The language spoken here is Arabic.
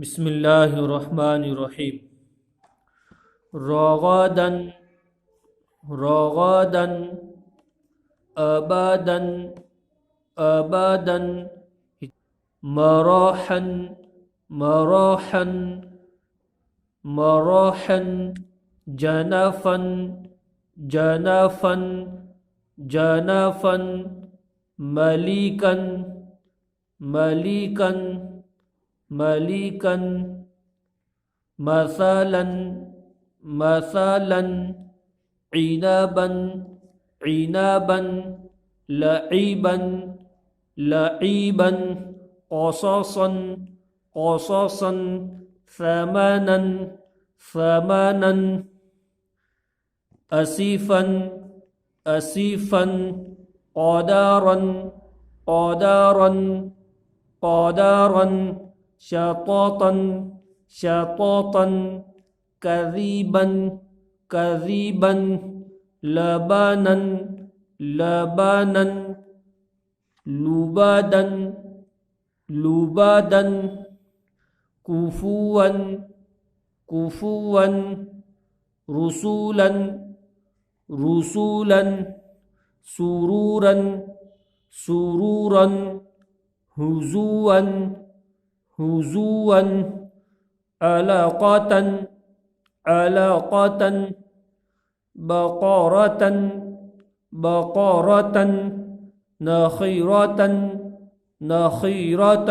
بسم الله الرحمن الرحيم. رغدا رغدا أبدا أبدا مراحا مراحا مراحا جنفا جنفا جنفا مليكا مليكا مليكا مثلا مثلا عنابا عنابا لعيبا لعيبا قصصا قصصا ثمنا ثمنا أسيفا أسيفا قدارا قدارا قدارا شطاطا شطاطا كذيبا كذيبا لبانا لبانا لبادا لبادا كفوا كفوا رسولا رسولا سرورا سرورا هزوا هزوا علاقة علاقة بقرة بقرة نخيرة نخيرة